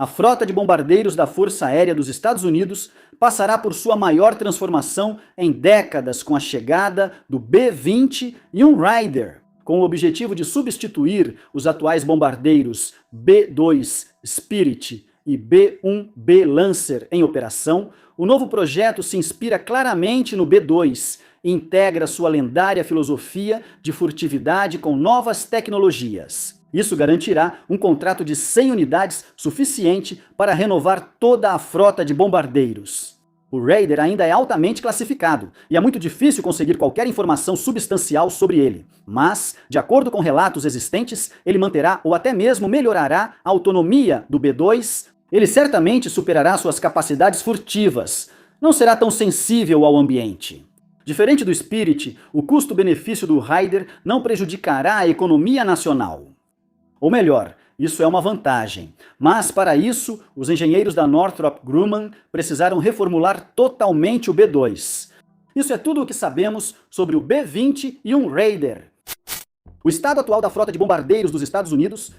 A frota de bombardeiros da Força Aérea dos Estados Unidos passará por sua maior transformação em décadas com a chegada do B-20 e um Raider, com o objetivo de substituir os atuais bombardeiros B-2 Spirit e B-1B Lancer em operação. O novo projeto se inspira claramente no B-2 e integra sua lendária filosofia de furtividade com novas tecnologias. Isso garantirá um contrato de 100 unidades suficiente para renovar toda a frota de bombardeiros. O Raider ainda é altamente classificado e é muito difícil conseguir qualquer informação substancial sobre ele. Mas, de acordo com relatos existentes, ele manterá ou até mesmo melhorará a autonomia do B-2. Ele certamente superará suas capacidades furtivas. Não será tão sensível ao ambiente. Diferente do Spirit, o custo-benefício do Raider não prejudicará a economia nacional. Ou melhor, isso é uma vantagem. Mas, para isso, os engenheiros da Northrop Grumman precisaram reformular totalmente o B-2. Isso é tudo o que sabemos sobre o B-20 e um Raider. O estado atual da frota de bombardeiros dos Estados Unidos.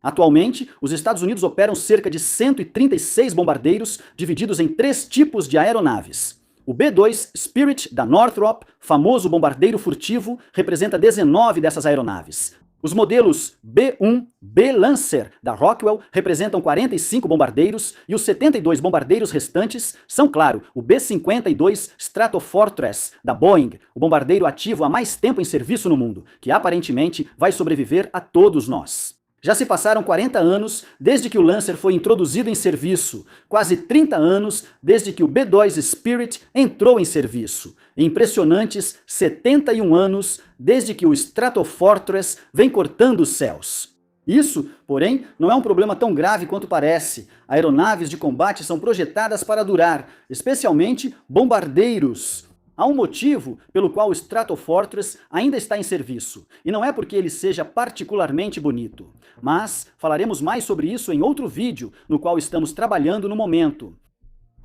Atualmente, os Estados Unidos operam cerca de 136 bombardeiros, divididos em 3 tipos de aeronaves. O B-2 Spirit da Northrop, famoso bombardeiro furtivo, representa 19 dessas aeronaves. Os modelos B-1B Lancer da Rockwell representam 45 bombardeiros e os 72 bombardeiros restantes são, claro, o B-52 Stratofortress da Boeing, o bombardeiro ativo há mais tempo em serviço no mundo, que aparentemente vai sobreviver a todos nós. Já se passaram 40 anos desde que o Lancer foi introduzido em serviço, quase 30 anos desde que o B-2 Spirit entrou em serviço, e impressionantes 71 anos desde que o Stratofortress vem cortando os céus. Isso, porém, não é um problema tão grave quanto parece. Aeronaves de combate são projetadas para durar, especialmente bombardeiros. Há um motivo pelo qual o Stratofortress ainda está em serviço, e não é porque ele seja particularmente bonito. Mas falaremos mais sobre isso em outro vídeo, no qual estamos trabalhando no momento.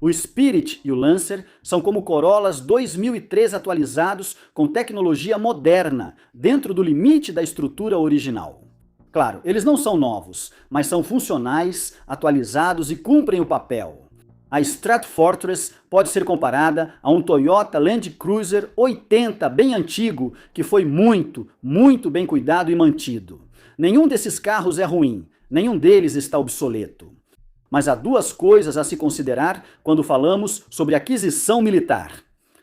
O Spirit e o Lancer são como Corollas 2003 atualizados com tecnologia moderna, dentro do limite da estrutura original. Claro, eles não são novos, mas são funcionais, atualizados e cumprem o papel. A Stratofortress pode ser comparada a um Toyota Land Cruiser 80 bem antigo, que foi muito bem cuidado e mantido. Nenhum desses carros é ruim, nenhum deles está obsoleto. Mas há 2 coisas a se considerar quando falamos sobre aquisição militar.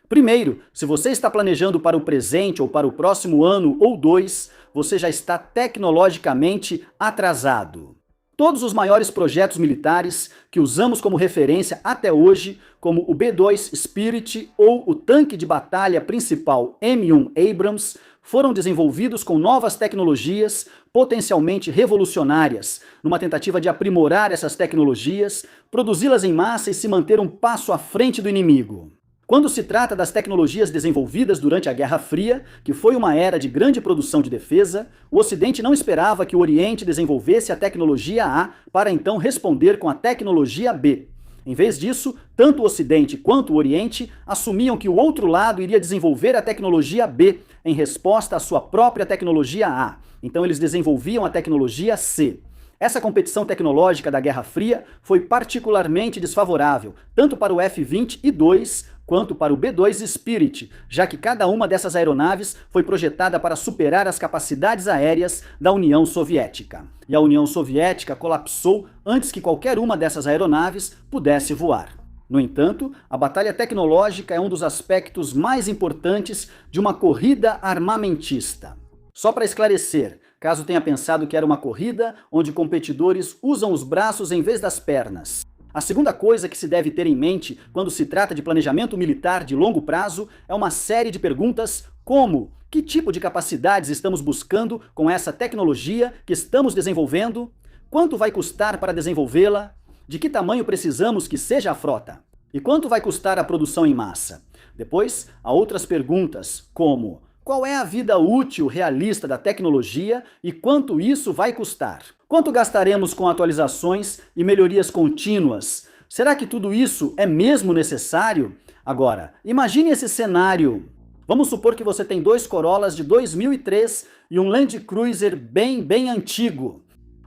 Primeiro, se você está planejando para o presente ou para o próximo ano ou 2, você já está tecnologicamente atrasado. Todos os maiores projetos militares que usamos como referência até hoje, como o B-2 Spirit ou o tanque de batalha principal M1 Abrams, foram desenvolvidos com novas tecnologias potencialmente revolucionárias, numa tentativa de aprimorar essas tecnologias, produzi-las em massa e se manter um passo à frente do inimigo. Quando se trata das tecnologias desenvolvidas durante a Guerra Fria, que foi uma era de grande produção de defesa, o Ocidente não esperava que o Oriente desenvolvesse a tecnologia A para então responder com a tecnologia B. Em vez disso, tanto o Ocidente quanto o Oriente assumiam que o outro lado iria desenvolver a tecnologia B em resposta à sua própria tecnologia A. Então eles desenvolviam a tecnologia C. Essa competição tecnológica da Guerra Fria foi particularmente desfavorável, tanto para o F-20 e 2 quanto para o B-2 Spirit, já que cada uma dessas aeronaves foi projetada para superar as capacidades aéreas da União Soviética. E a União Soviética colapsou antes que qualquer uma dessas aeronaves pudesse voar. No entanto, a batalha tecnológica é um dos aspectos mais importantes de uma corrida armamentista. Só para esclarecer, caso tenha pensado que era uma corrida onde competidores usam os braços em vez das pernas. A segunda coisa que se deve ter em mente quando se trata de planejamento militar de longo prazo é uma série de perguntas como: que tipo de capacidades estamos buscando com essa tecnologia que estamos desenvolvendo? Quanto vai custar para desenvolvê-la? De que tamanho precisamos que seja a frota? E quanto vai custar a produção em massa? Depois, há outras perguntas como: qual é a vida útil realista da tecnologia e quanto isso vai custar? Quanto gastaremos com atualizações e melhorias contínuas? Será que tudo isso é mesmo necessário? Agora, imagine esse cenário. Vamos supor que você tem 2 Corollas de 2003 e um Land Cruiser bem antigo.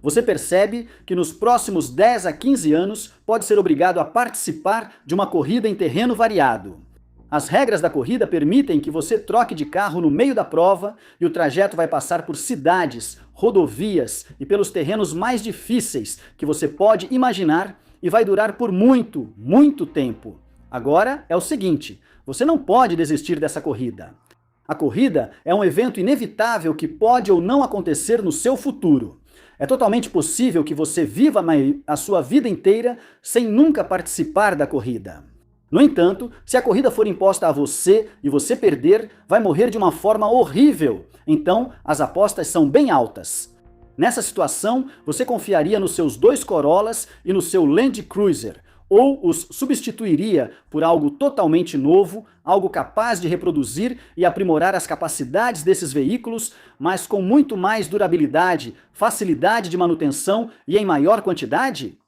Você percebe que nos próximos 10 a 15 anos pode ser obrigado a participar de uma corrida em terreno variado. As regras da corrida permitem que você troque de carro no meio da prova e o trajeto vai passar por cidades, rodovias e pelos terrenos mais difíceis que você pode imaginar e vai durar por muito, muito tempo. Agora é o seguinte, você não pode desistir dessa corrida. A corrida é um evento inevitável que pode ou não acontecer no seu futuro. É totalmente possível que você viva a sua vida inteira sem nunca participar da corrida. No entanto, se a corrida for imposta a você e você perder, vai morrer de uma forma horrível. Então, as apostas são bem altas. Nessa situação, você confiaria nos seus 2 Corollas e no seu Land Cruiser, ou os substituiria por algo totalmente novo, algo capaz de reproduzir e aprimorar as capacidades desses veículos, mas com muito mais durabilidade, facilidade de manutenção e em maior quantidade?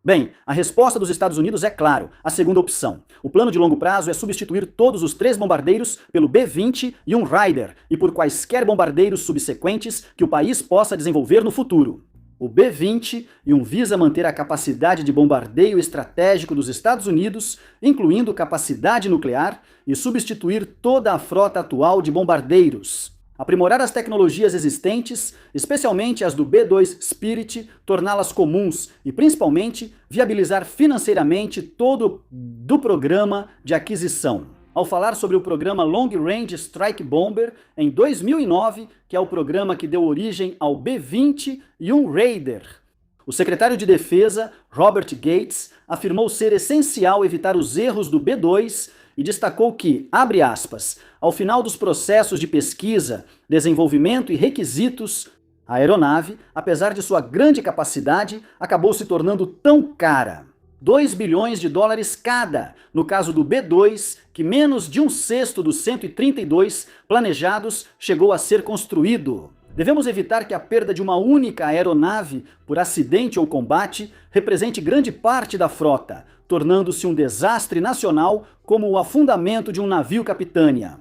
Bem, a resposta dos Estados Unidos é claro, a segunda opção. O plano de longo prazo é substituir todos os 3 bombardeiros pelo B-20 e um Raider, e por quaisquer bombardeiros subsequentes que o país possa desenvolver no futuro. O B-20 visa manter a capacidade de bombardeio estratégico dos Estados Unidos, incluindo capacidade nuclear, e substituir toda a frota atual de bombardeiros. Aprimorar as tecnologias existentes, especialmente as do B-2 Spirit, torná-las comuns e, principalmente, viabilizar financeiramente todo o programa de aquisição. Ao falar sobre o programa Long Range Strike Bomber, em 2009, que é o programa que deu origem ao B-20 e um Raider. O secretário de Defesa, Robert Gates, afirmou ser essencial evitar os erros do B-2 e destacou que, abre aspas, ao final dos processos de pesquisa, desenvolvimento e requisitos, a aeronave, apesar de sua grande capacidade, acabou se tornando tão cara. 2 bilhões de dólares cada, no caso do B-2, que menos de 1/6 dos 132 planejados chegou a ser construído. Devemos evitar que a perda de uma única aeronave por acidente ou combate represente grande parte da frota, tornando-se um desastre nacional como o afundamento de um navio capitânia.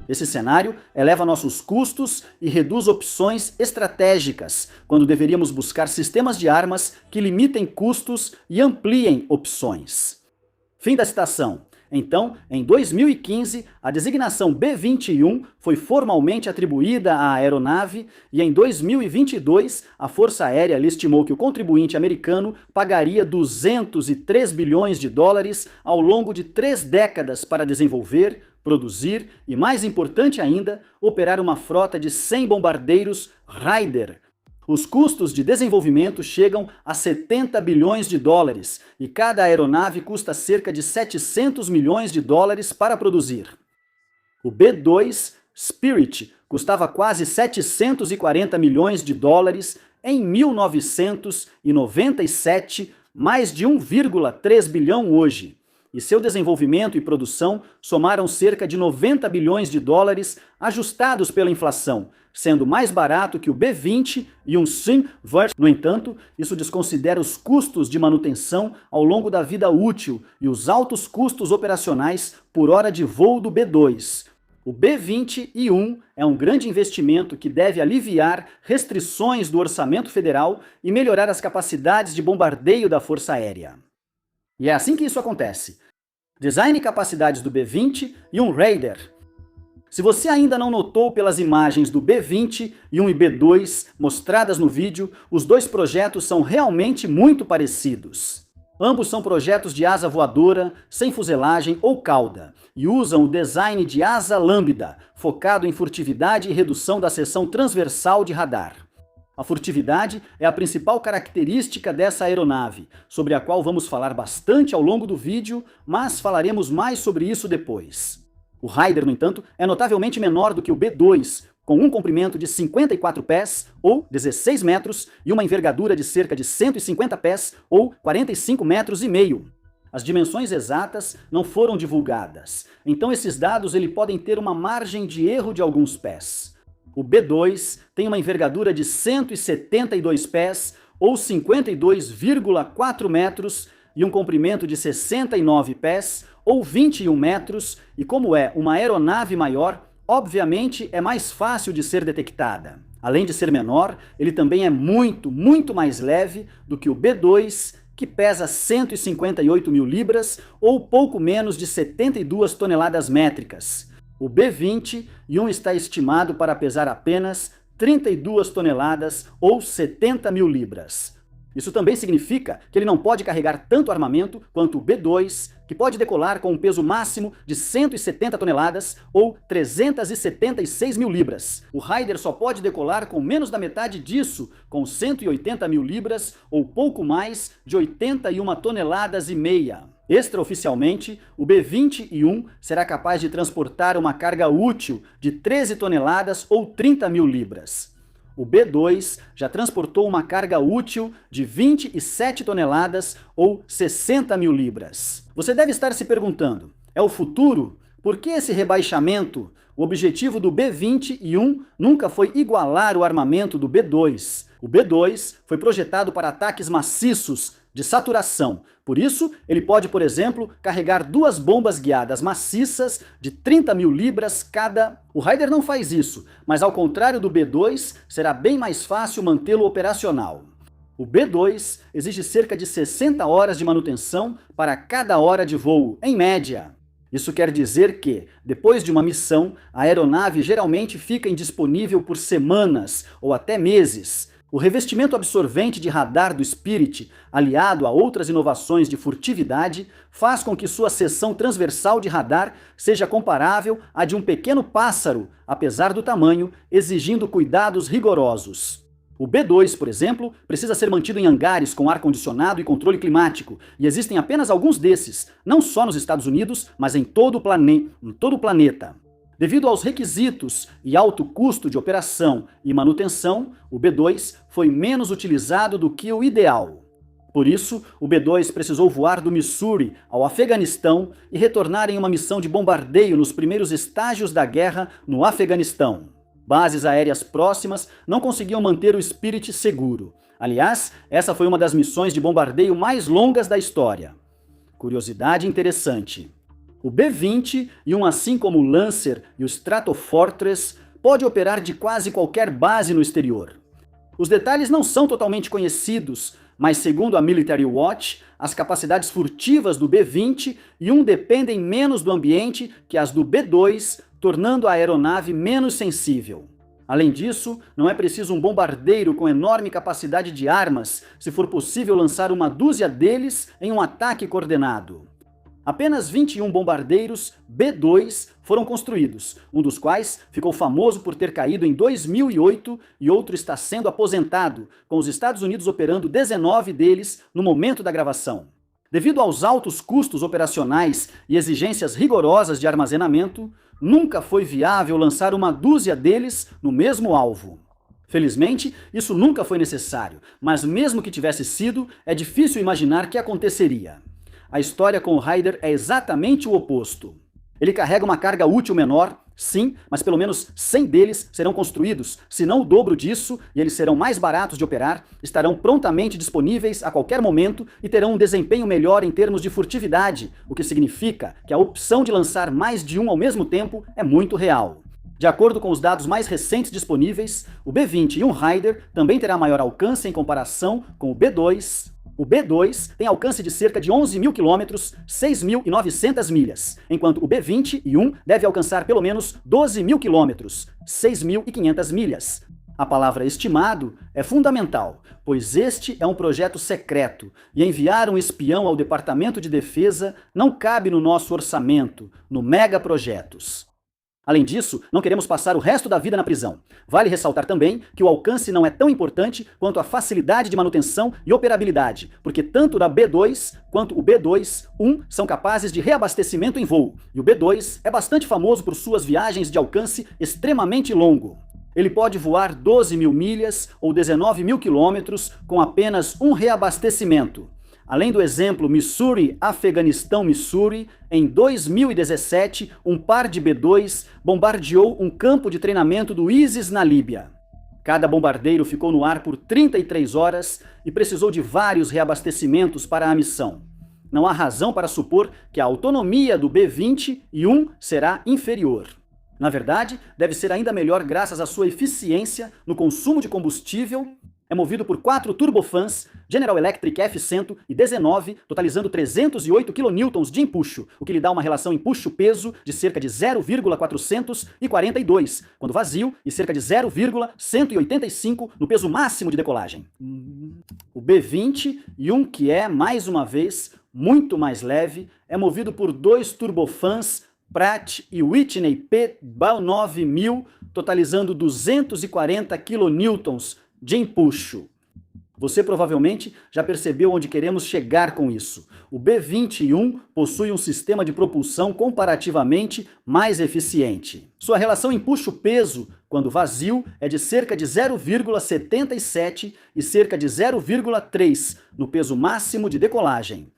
Esse cenário eleva nossos custos e reduz opções estratégicas, quando deveríamos buscar sistemas de armas que limitem custos e ampliem opções. Fim da citação. Então, em 2015, a designação B-21 foi formalmente atribuída à aeronave e em 2022, a Força Aérea estimou que o contribuinte americano pagaria 203 bilhões de dólares ao longo de 3 décadas para desenvolver, produzir e, mais importante ainda, operar uma frota de 100 bombardeiros Raider. Os custos de desenvolvimento chegam a 70 bilhões de dólares e cada aeronave custa cerca de 700 milhões de dólares para produzir. O B-2 Spirit custava quase 740 milhões de dólares em 1997, mais de 1,3 bilhão hoje. E seu desenvolvimento e produção somaram cerca de 90 bilhões de dólares ajustados pela inflação, sendo mais barato que o B-20 e um Sim-Vert. No entanto, isso desconsidera os custos de manutenção ao longo da vida útil e os altos custos operacionais por hora de voo do B-2. O B-20 é um grande investimento que deve aliviar restrições do orçamento federal e melhorar as capacidades de bombardeio da Força Aérea. E é assim que isso acontece. Design e capacidades do B-20 e um Raider. Se você ainda não notou pelas imagens do B-20 e B-2 mostradas no vídeo, os 2 projetos são realmente muito parecidos. Ambos são projetos de asa voadora, sem fuselagem ou cauda, e usam o design de asa lambda, focado em furtividade e redução da seção transversal de radar. A furtividade é a principal característica dessa aeronave, sobre a qual vamos falar bastante ao longo do vídeo, mas falaremos mais sobre isso depois. O Raider, no entanto, é notavelmente menor do que o B-2, com um comprimento de 54 pés, ou 16 metros, e uma envergadura de cerca de 150 pés, ou 45 metros e meio. As dimensões exatas não foram divulgadas, então esses dados podem ter uma margem de erro de alguns pés. O B-2 tem uma envergadura de 172 pés, ou 52,4 metros, e um comprimento de 69 pés, ou 21 metros, e como é uma aeronave maior, obviamente é mais fácil de ser detectada. Além de ser menor, ele também é muito mais leve do que o B2, que pesa 158 mil libras ou pouco menos de 72 toneladas métricas. O B-21 está estimado para pesar apenas 32 toneladas ou 70 mil libras. Isso também significa que ele não pode carregar tanto armamento quanto o B-2, que pode decolar com um peso máximo de 170 toneladas ou 376 mil libras. O Raider só pode decolar com menos da metade disso, com 180 mil libras ou pouco mais de 81 toneladas e meia. Extraoficialmente, o B-21 será capaz de transportar uma carga útil de 13 toneladas ou 30 mil libras. O B-2 já transportou uma carga útil de 27 toneladas ou 60 mil libras. Você deve estar se perguntando, é o futuro? Por que esse rebaixamento? O objetivo do B-21 nunca foi igualar o armamento do B-2. O B-2 foi projetado para ataques maciços de saturação. Por isso, ele pode, por exemplo, carregar 2 bombas guiadas maciças de 30 mil libras cada. O Raider não faz isso, mas ao contrário do B-2, será bem mais fácil mantê-lo operacional. O B-2 exige cerca de 60 horas de manutenção para cada hora de voo, em média. Isso quer dizer que, depois de uma missão, a aeronave geralmente fica indisponível por semanas ou até meses. O revestimento absorvente de radar do Spirit, aliado a outras inovações de furtividade, faz com que sua seção transversal de radar seja comparável à de um pequeno pássaro, apesar do tamanho, exigindo cuidados rigorosos. O B-2, por exemplo, precisa ser mantido em hangares com ar-condicionado e controle climático, e existem apenas alguns desses, não só nos Estados Unidos, mas em todo o planeta. Devido aos requisitos e alto custo de operação e manutenção, o B-2 foi menos utilizado do que o ideal. Por isso, o B-2 precisou voar do Missouri ao Afeganistão e retornar em uma missão de bombardeio nos primeiros estágios da guerra no Afeganistão. Bases aéreas próximas não conseguiam manter o Spirit seguro. Aliás, essa foi uma das missões de bombardeio mais longas da história. Curiosidade interessante. O B-21, assim como o Lancer e o Stratofortress, pode operar de quase qualquer base no exterior. Os detalhes não são totalmente conhecidos, mas segundo a Military Watch, as capacidades furtivas do B-21 dependem menos do ambiente que as do B-2, tornando a aeronave menos sensível. Além disso, não é preciso um bombardeiro com enorme capacidade de armas, se for possível lançar uma dúzia deles em um ataque coordenado. Apenas 21 bombardeiros B-2 foram construídos, um dos quais ficou famoso por ter caído em 2008 e outro está sendo aposentado, com os Estados Unidos operando 19 deles no momento da gravação. Devido aos altos custos operacionais e exigências rigorosas de armazenamento, nunca foi viável lançar uma dúzia deles no mesmo alvo. Felizmente, isso nunca foi necessário, mas mesmo que tivesse sido, é difícil imaginar que aconteceria. A história com o Raider é exatamente o oposto. Ele carrega uma carga útil menor, sim, mas pelo menos 100 deles serão construídos, se não o dobro disso, e eles serão mais baratos de operar, estarão prontamente disponíveis a qualquer momento e terão um desempenho melhor em termos de furtividade, o que significa que a opção de lançar mais de um ao mesmo tempo é muito real. De acordo com os dados mais recentes disponíveis, o B-21 Raider também terá maior alcance em comparação com o B-2. O B-2 tem alcance de cerca de 11 mil quilômetros, 6.900 milhas, enquanto o B-21 deve alcançar pelo menos 12 mil quilômetros, 6.500 milhas. A palavra estimado é fundamental, pois este é um projeto secreto e enviar um espião ao Departamento de Defesa não cabe no nosso orçamento, no Megaprojetos. Além disso, não queremos passar o resto da vida na prisão. Vale ressaltar também que o alcance não é tão importante quanto a facilidade de manutenção e operabilidade, porque tanto o B-2 quanto o B-21 são capazes de reabastecimento em voo, e o B-2 é bastante famoso por suas viagens de alcance extremamente longo. Ele pode voar 12 mil milhas ou 19 mil quilômetros com apenas um reabastecimento. Além do exemplo Missouri-Afeganistão-Missouri, em 2017, um par de B-2 bombardeou um campo de treinamento do ISIS na Líbia. Cada bombardeiro ficou no ar por 33 horas e precisou de vários reabastecimentos para a missão. Não há razão para supor que a autonomia do B-21 será inferior. Na verdade, deve ser ainda melhor graças à sua eficiência no consumo de combustível. É movido por 4 turbofans General Electric F119, totalizando 308 kN de empuxo, o que lhe dá uma relação empuxo-peso de cerca de 0,442 quando vazio e cerca de 0,185 no peso máximo de decolagem. O B-21, que é, mais uma vez, muito mais leve, é movido por 2 turbofans Pratt e Whitney P9000, totalizando 240 kN de empuxo. Você provavelmente já percebeu onde queremos chegar com isso. O B-21 possui um sistema de propulsão comparativamente mais eficiente. Sua relação empuxo-peso, quando vazio, é de cerca de 0,77 e cerca de 0,3 no peso máximo de decolagem.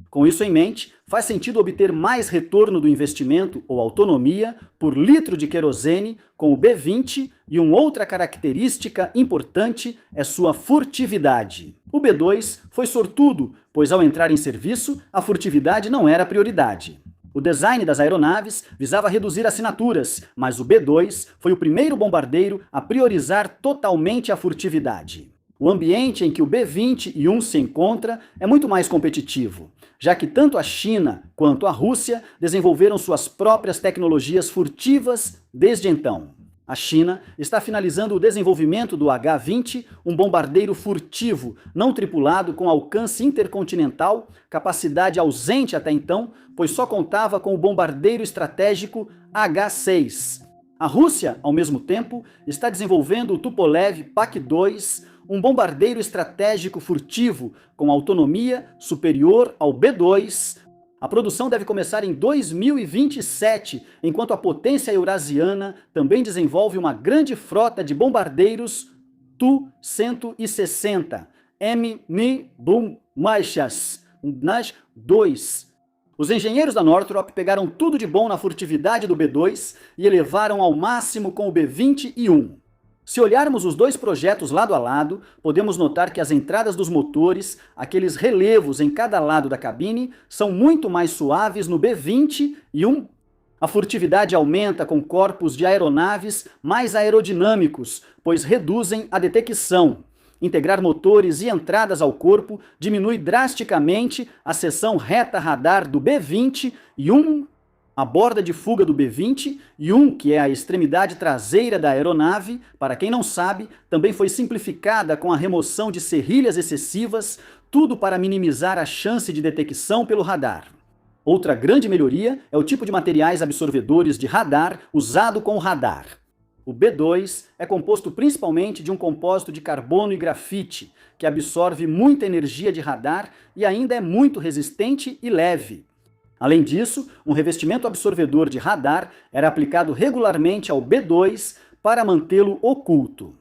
Com isso em mente, faz sentido obter mais retorno do investimento ou autonomia por litro de querosene com o B-20 e uma outra característica importante é sua furtividade. O B-2 foi sortudo, pois ao entrar em serviço, a furtividade não era prioridade. O design das aeronaves visava reduzir assinaturas, mas o B-2 foi o primeiro bombardeiro a priorizar totalmente a furtividade. O ambiente em que o B-21 se encontra é muito mais competitivo, já que tanto a China quanto a Rússia desenvolveram suas próprias tecnologias furtivas desde então. A China está finalizando o desenvolvimento do H-20, um bombardeiro furtivo, não tripulado com alcance intercontinental, capacidade ausente até então, pois só contava com o bombardeiro estratégico H-6. A Rússia, ao mesmo tempo, está desenvolvendo o Tupolev PAK-2, um bombardeiro estratégico furtivo com autonomia superior ao B-2. A produção deve começar em 2027, enquanto a potência eurasiana também desenvolve uma grande frota de bombardeiros Tu-160 M-2. Os engenheiros da Northrop pegaram tudo de bom na furtividade do B-2 e elevaram ao máximo com o B-21. Se olharmos os dois projetos lado a lado, podemos notar que as entradas dos motores, aqueles relevos em cada lado da cabine, são muito mais suaves no B-21. A furtividade aumenta com corpos de aeronaves mais aerodinâmicos, pois reduzem a detecção. Integrar motores e entradas ao corpo diminui drasticamente a seção reta radar do B-21. A borda de fuga do B-21, que é a extremidade traseira da aeronave, para quem não sabe, também foi simplificada com a remoção de serrilhas excessivas, tudo para minimizar a chance de detecção pelo radar. Outra grande melhoria é o tipo de materiais absorvedores de radar usado com o radar. O B-2 é composto principalmente de um compósito de carbono e grafite, que absorve muita energia de radar e ainda é muito resistente e leve. Além disso, um revestimento absorvedor de radar era aplicado regularmente ao B-2 para mantê-lo oculto.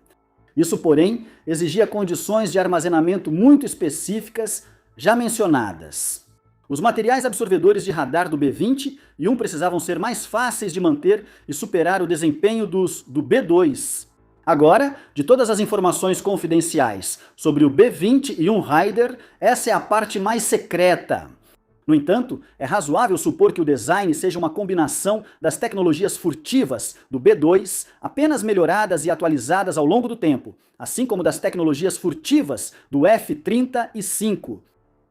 Isso, porém, exigia condições de armazenamento muito específicas já mencionadas. Os materiais absorvedores de radar do B-21 precisavam ser mais fáceis de manter e superar o desempenho do B-2. Agora, de todas as informações confidenciais sobre o B-21 Raider, essa é a parte mais secreta. No entanto, é razoável supor que o design seja uma combinação das tecnologias furtivas do B-2, apenas melhoradas e atualizadas ao longo do tempo, assim como das tecnologias furtivas do F-35.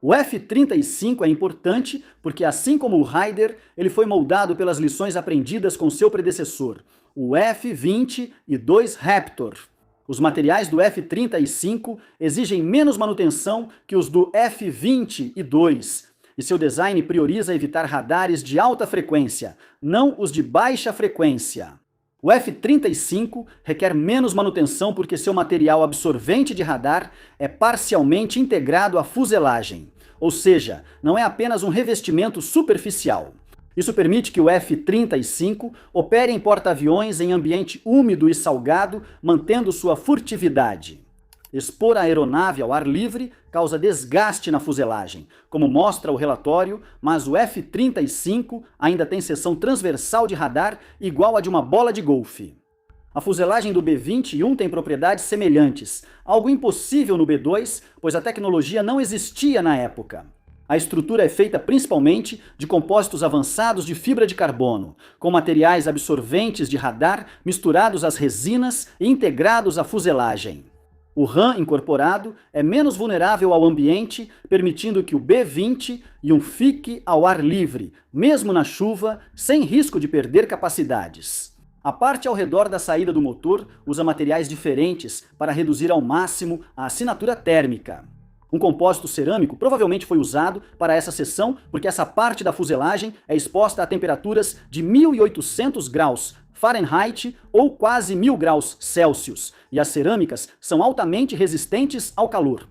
O F-35 é importante porque, assim como o Raider, ele foi moldado pelas lições aprendidas com seu predecessor, o F-22 Raptor. Os materiais do F-35 exigem menos manutenção que os do F-22, e seu design prioriza evitar radares de alta frequência, não os de baixa frequência. O F-35 requer menos manutenção porque seu material absorvente de radar é parcialmente integrado à fuselagem, ou seja, não é apenas um revestimento superficial. Isso permite que o F-35 opere em porta-aviões em ambiente úmido e salgado, mantendo sua furtividade. Expor a aeronave ao ar livre causa desgaste na fuselagem, como mostra o relatório, mas o F-35 ainda tem seção transversal de radar igual a de uma bola de golfe. A fuselagem do B-21 tem propriedades semelhantes, algo impossível no B-2, pois a tecnologia não existia na época. A estrutura é feita principalmente de compósitos avançados de fibra de carbono, com materiais absorventes de radar misturados às resinas e integrados à fuselagem. O RAM incorporado é menos vulnerável ao ambiente, permitindo que o B-20 fique ao ar livre, mesmo na chuva, sem risco de perder capacidades. A parte ao redor da saída do motor usa materiais diferentes para reduzir ao máximo a assinatura térmica. Um compósito cerâmico provavelmente foi usado para essa seção porque essa parte da fuselagem é exposta a temperaturas de 1.800 graus Fahrenheit ou quase 1.000 graus Celsius, e as cerâmicas são altamente resistentes ao calor.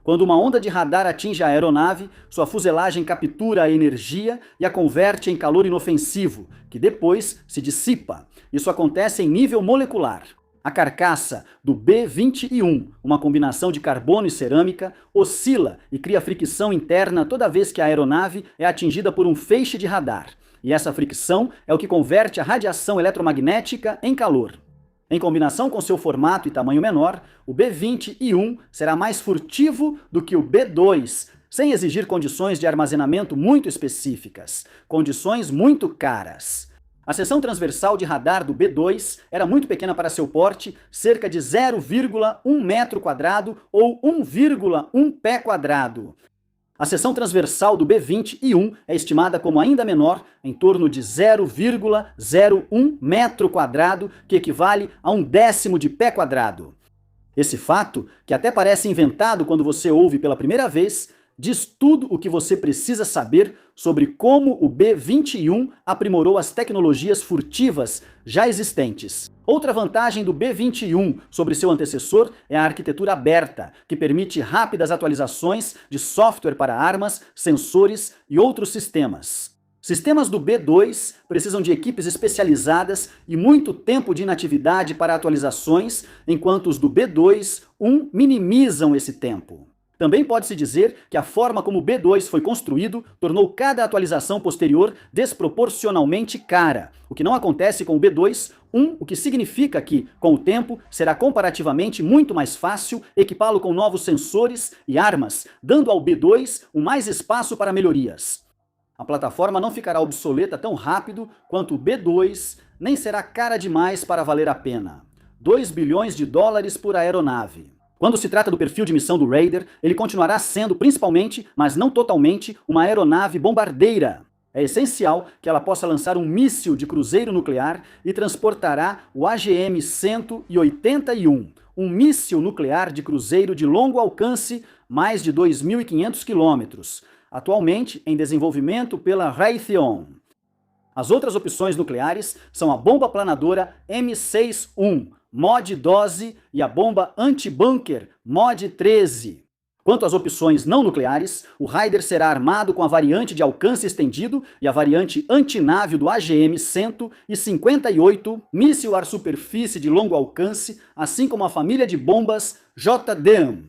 Quando uma onda de radar atinge a aeronave, sua fuselagem captura a energia e a converte em calor inofensivo, que depois se dissipa. Isso acontece em nível molecular. A carcaça do B-21, uma combinação de carbono e cerâmica, oscila e cria fricção interna toda vez que a aeronave é atingida por um feixe de radar. E essa fricção é o que converte a radiação eletromagnética em calor. Em combinação com seu formato e tamanho menor, o B-21 será mais furtivo do que o B-2, sem exigir condições de armazenamento muito específicas, condições muito caras. A seção transversal de radar do B-2 era muito pequena para seu porte, cerca de 0,1 metro quadrado ou 1,1 pé quadrado. A seção transversal do B-21 é estimada como ainda menor, em torno de 0,01 metro quadrado, que equivale a 1/10 de pé quadrado. Esse fato, que até parece inventado quando você ouve pela primeira vez, diz tudo o que você precisa saber sobre como o B-21 aprimorou as tecnologias furtivas já existentes. Outra vantagem do B-21 sobre seu antecessor é a arquitetura aberta, que permite rápidas atualizações de software para armas, sensores e outros sistemas. Sistemas do B-2 precisam de equipes especializadas e muito tempo de inatividade para atualizações, enquanto os do B-2 minimizam esse tempo. Também pode-se dizer que a forma como o B-2 foi construído tornou cada atualização posterior desproporcionalmente cara, o que não acontece com o B-2, o que significa que, com o tempo, será comparativamente muito mais fácil equipá-lo com novos sensores e armas, dando ao B-2 mais espaço para melhorias. A plataforma não ficará obsoleta tão rápido quanto o B-2, nem será cara demais para valer a pena. 2 bilhões de dólares por aeronave. Quando se trata do perfil de missão do Raider, ele continuará sendo principalmente, mas não totalmente, uma aeronave bombardeira. É essencial que ela possa lançar um míssil de cruzeiro nuclear e transportará o AGM-181, um míssil nuclear de cruzeiro de longo alcance, mais de 2.500 quilômetros, atualmente em desenvolvimento pela Raytheon. As outras opções nucleares são a bomba planadora M61, Mod 12 e a bomba anti-bunker Mod 13. Quanto às opções não nucleares, o Raider será armado com a variante de alcance estendido e a variante antinave do AGM-158, míssil ar-superfície de longo alcance, assim como a família de bombas JDAM.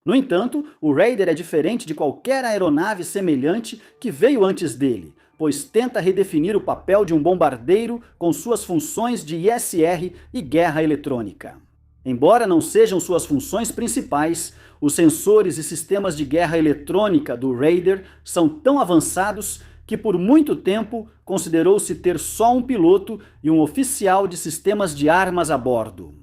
No entanto, o Raider é diferente de qualquer aeronave semelhante que veio antes dele, pois tenta redefinir o papel de um bombardeiro com suas funções de ISR e guerra eletrônica. Embora não sejam suas funções principais, os sensores e sistemas de guerra eletrônica do Raider são tão avançados que por muito tempo considerou-se ter só um piloto e um oficial de sistemas de armas a bordo.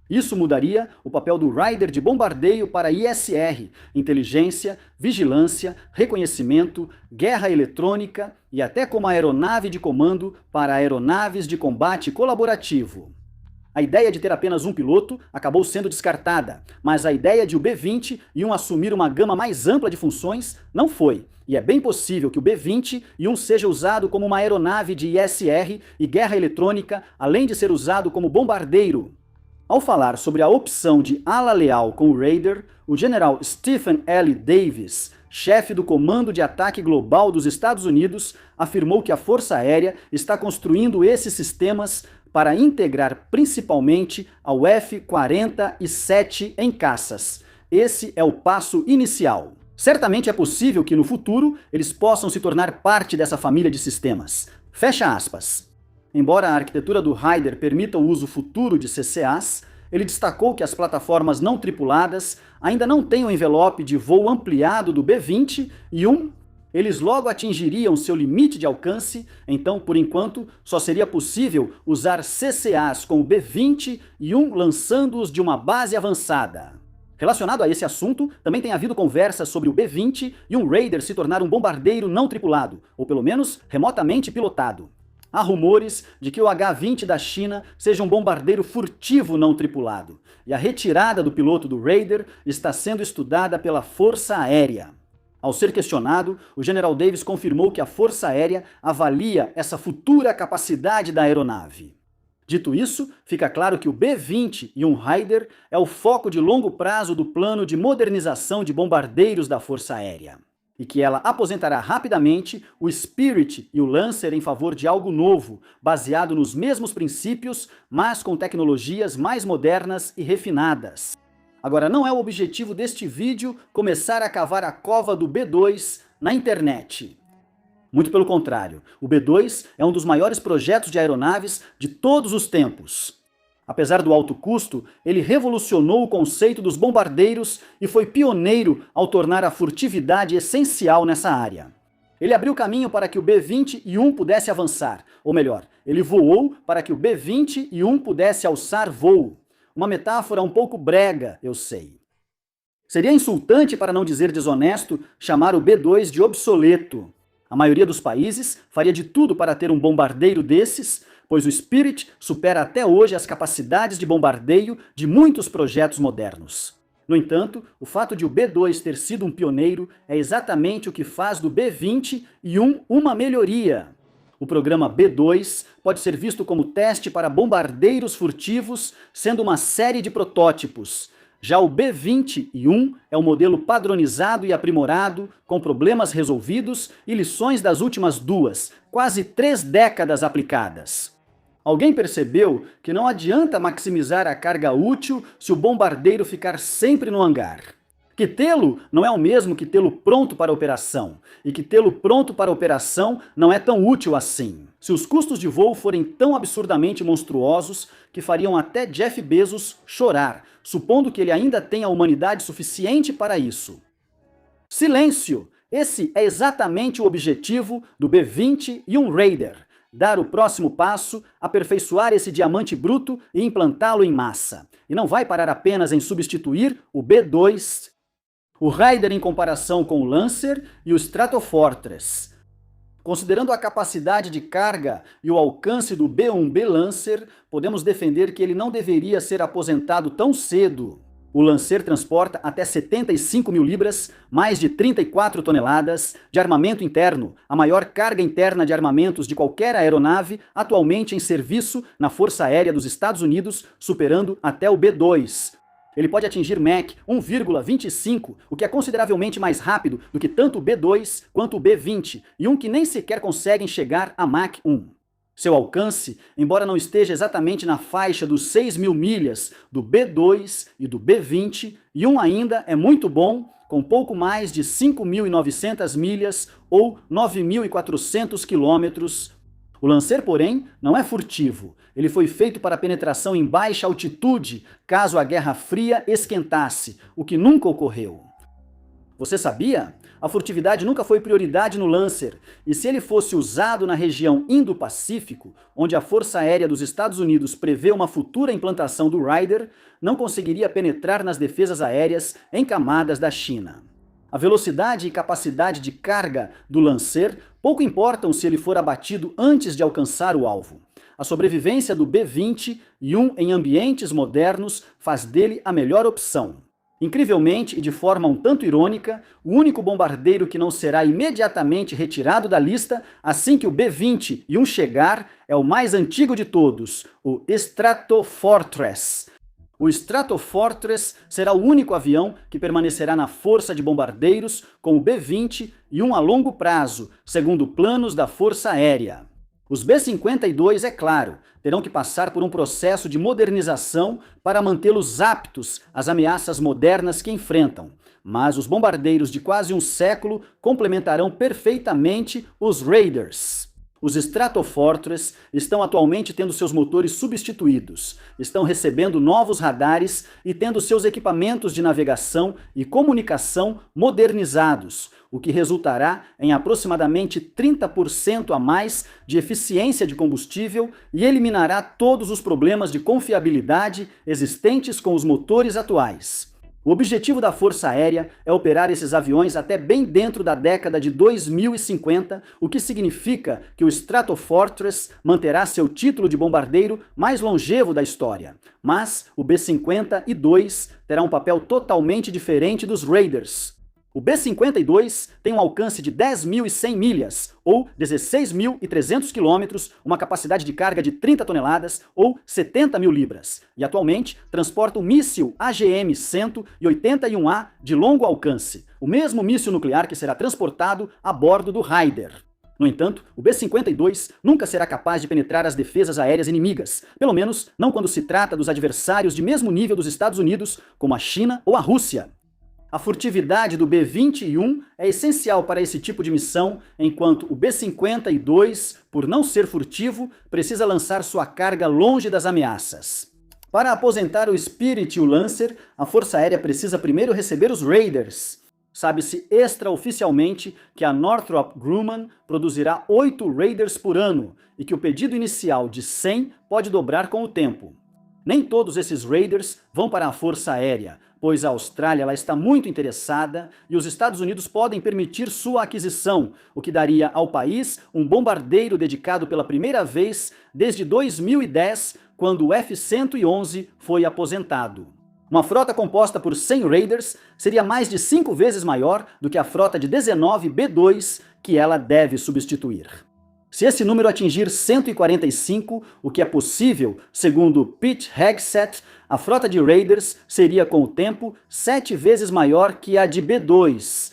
Isso mudaria o papel do Raider de bombardeio para ISR, inteligência, vigilância, reconhecimento, guerra eletrônica e até como aeronave de comando para aeronaves de combate colaborativo. A ideia de ter apenas um piloto acabou sendo descartada, mas a ideia de o B-20 assumir uma gama mais ampla de funções não foi. E é bem possível que o B-20 seja usado como uma aeronave de ISR e guerra eletrônica, além de ser usado como bombardeiro. Ao falar sobre a opção de ala leal com o Raider, o general Stephen L. Davis, chefe do Comando de Ataque Global dos Estados Unidos, afirmou que a Força Aérea está construindo esses sistemas para integrar principalmente ao F-47 em caças. Esse é o passo inicial. Certamente é possível que no futuro eles possam se tornar parte dessa família de sistemas. Fecha aspas. Embora a arquitetura do Raider permita o uso futuro de CCAs, ele destacou que as plataformas não tripuladas ainda não têm o envelope de voo ampliado do B-20 eles logo atingiriam seu limite de alcance, então, por enquanto, só seria possível usar CCAs com o B-20 e lançando-os de uma base avançada. Relacionado a esse assunto, também tem havido conversas sobre o B-20 e um Raider se tornar um bombardeiro não tripulado, ou pelo menos remotamente pilotado. Há rumores de que o H-20 da China seja um bombardeiro furtivo não tripulado, e a retirada do piloto do Raider está sendo estudada pela Força Aérea. Ao ser questionado, o General Davis confirmou que a Força Aérea avalia essa futura capacidade da aeronave. Dito isso, fica claro que o B-20 e um Raider é o foco de longo prazo do plano de modernização de bombardeiros da Força Aérea, e que ela aposentará rapidamente o Spirit e o Lancer em favor de algo novo, baseado nos mesmos princípios, mas com tecnologias mais modernas e refinadas. Agora, não é o objetivo deste vídeo começar a cavar a cova do B-2 na internet. Muito pelo contrário, o B-2 é um dos maiores projetos de aeronaves de todos os tempos. Apesar do alto custo, ele revolucionou o conceito dos bombardeiros e foi pioneiro ao tornar a furtividade essencial nessa área. Ele abriu caminho para que o B-20 e pudesse avançar, ou melhor, ele voou para que o B-20 e pudesse alçar voo. Uma metáfora um pouco brega, eu sei. Seria insultante, para não dizer desonesto, chamar o B-2 de obsoleto. A maioria dos países faria de tudo para ter um bombardeiro desses, pois o Spirit supera até hoje as capacidades de bombardeio de muitos projetos modernos. No entanto, o fato de o B-2 ter sido um pioneiro é exatamente o que faz do B-20 e uma melhoria. O programa B-2 pode ser visto como teste para bombardeiros furtivos, sendo uma série de protótipos. Já o B-20 e é um modelo padronizado e aprimorado, com problemas resolvidos e lições das últimas quase 3 décadas aplicadas. Alguém percebeu que não adianta maximizar a carga útil se o bombardeiro ficar sempre no hangar. Que tê-lo não é o mesmo que tê-lo pronto para operação, e que tê-lo pronto para operação não é tão útil assim. Se os custos de voo forem tão absurdamente monstruosos que fariam até Jeff Bezos chorar, supondo que ele ainda tenha humanidade suficiente para isso. Silêncio! Esse é exatamente o objetivo do B-20 e Raider. Dar o próximo passo, aperfeiçoar esse diamante bruto e implantá-lo em massa. E não vai parar apenas em substituir o B-2, o Raider em comparação com o Lancer e o Stratofortress. Considerando a capacidade de carga e o alcance do B-1B Lancer, podemos defender que ele não deveria ser aposentado tão cedo. O Lancer transporta até 75 mil libras, mais de 34 toneladas, de armamento interno, a maior carga interna de armamentos de qualquer aeronave atualmente em serviço na Força Aérea dos Estados Unidos, superando até o B-2. Ele pode atingir Mach 1,25, o que é consideravelmente mais rápido do que tanto o B-2 quanto o B-20, e que nem sequer conseguem chegar a Mach 1. Seu alcance, embora não esteja exatamente na faixa dos 6.000 milhas do B-2 e do B-20, e ainda é muito bom, com pouco mais de 5.900 milhas ou 9.400 quilômetros. O Lancer, porém, não é furtivo. Ele foi feito para penetração em baixa altitude, caso a Guerra Fria esquentasse, o que nunca ocorreu. Você sabia? A furtividade nunca foi prioridade no Lancer, e se ele fosse usado na região Indo-Pacífico, onde a Força Aérea dos Estados Unidos prevê uma futura implantação do Raider, não conseguiria penetrar nas defesas aéreas em camadas da China. A velocidade e capacidade de carga do Lancer pouco importam se ele for abatido antes de alcançar o alvo. A sobrevivência do B-20 e em ambientes modernos faz dele a melhor opção. Incrivelmente e de forma um tanto irônica, o único bombardeiro que não será imediatamente retirado da lista assim que o B-20 e chegar é o mais antigo de todos, o Stratofortress. O Stratofortress será o único avião que permanecerá na força de bombardeiros com o B-20 e a longo prazo, segundo planos da Força Aérea. Os B-52, é claro, terão que passar por um processo de modernização para mantê-los aptos às ameaças modernas que enfrentam, mas os bombardeiros de quase um século complementarão perfeitamente os Raiders. Os Stratofortress estão atualmente tendo seus motores substituídos, estão recebendo novos radares e tendo seus equipamentos de navegação e comunicação modernizados, o que resultará em aproximadamente 30% a mais de eficiência de combustível e eliminará todos os problemas de confiabilidade existentes com os motores atuais. O objetivo da Força Aérea é operar esses aviões até bem dentro da década de 2050, o que significa que o Stratofortress manterá seu título de bombardeiro mais longevo da história. Mas o B-52 terá um papel totalmente diferente dos Raiders. O B-52 tem um alcance de 10.100 milhas, ou 16.300 quilômetros, uma capacidade de carga de 30 toneladas, ou 70 mil libras, e atualmente transporta um míssil AGM-181A de longo alcance, o mesmo míssil nuclear que será transportado a bordo do Raider. No entanto, o B-52 nunca será capaz de penetrar as defesas aéreas inimigas, pelo menos não quando se trata dos adversários de mesmo nível dos Estados Unidos, como a China ou a Rússia. A furtividade do B-21 é essencial para esse tipo de missão, enquanto o B-52, por não ser furtivo, precisa lançar sua carga longe das ameaças. Para aposentar o Spirit e o Lancer, a Força Aérea precisa primeiro receber os Raiders. Sabe-se extraoficialmente que a Northrop Grumman produzirá 8 Raiders por ano e que o pedido inicial de 100 pode dobrar com o tempo. Nem todos esses Raiders vão para a Força Aérea, pois a Austrália ela está muito interessada e os Estados Unidos podem permitir sua aquisição, o que daria ao país um bombardeiro dedicado pela primeira vez desde 2010, quando o F-111 foi aposentado. Uma frota composta por 100 Raiders seria mais de 5 vezes maior do que a frota de 19 B-2 que ela deve substituir. Se esse número atingir 145, o que é possível, segundo Pete Hegseth, a frota de Raiders seria, com o tempo, 7 vezes maior que a de B-2.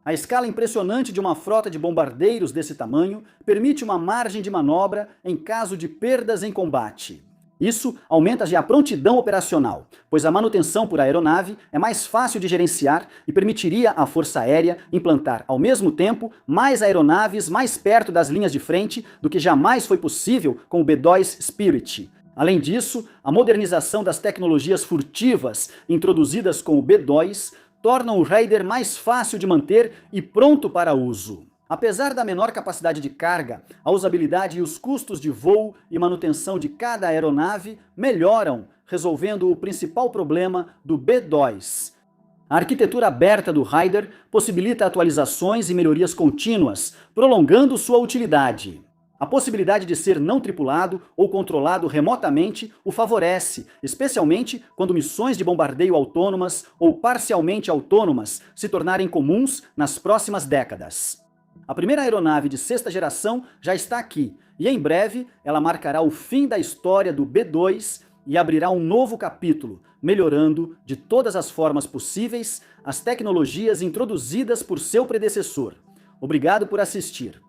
A escala impressionante de uma frota de bombardeiros desse tamanho permite uma margem de manobra em caso de perdas em combate. Isso aumenta a prontidão operacional, pois a manutenção por aeronave é mais fácil de gerenciar e permitiria à Força Aérea implantar, ao mesmo tempo, mais aeronaves mais perto das linhas de frente do que jamais foi possível com o B-2 Spirit. Além disso, a modernização das tecnologias furtivas introduzidas com o B-2 tornam o Raider mais fácil de manter e pronto para uso. Apesar da menor capacidade de carga, a usabilidade e os custos de voo e manutenção de cada aeronave melhoram, resolvendo o principal problema do B-2. A arquitetura aberta do Raider possibilita atualizações e melhorias contínuas, prolongando sua utilidade. A possibilidade de ser não tripulado ou controlado remotamente o favorece, especialmente quando missões de bombardeio autônomas ou parcialmente autônomas se tornarem comuns nas próximas décadas. A primeira aeronave de 6ª geração já está aqui, e em breve ela marcará o fim da história do B-2 e abrirá um novo capítulo, melhorando de todas as formas possíveis as tecnologias introduzidas por seu predecessor. Obrigado por assistir.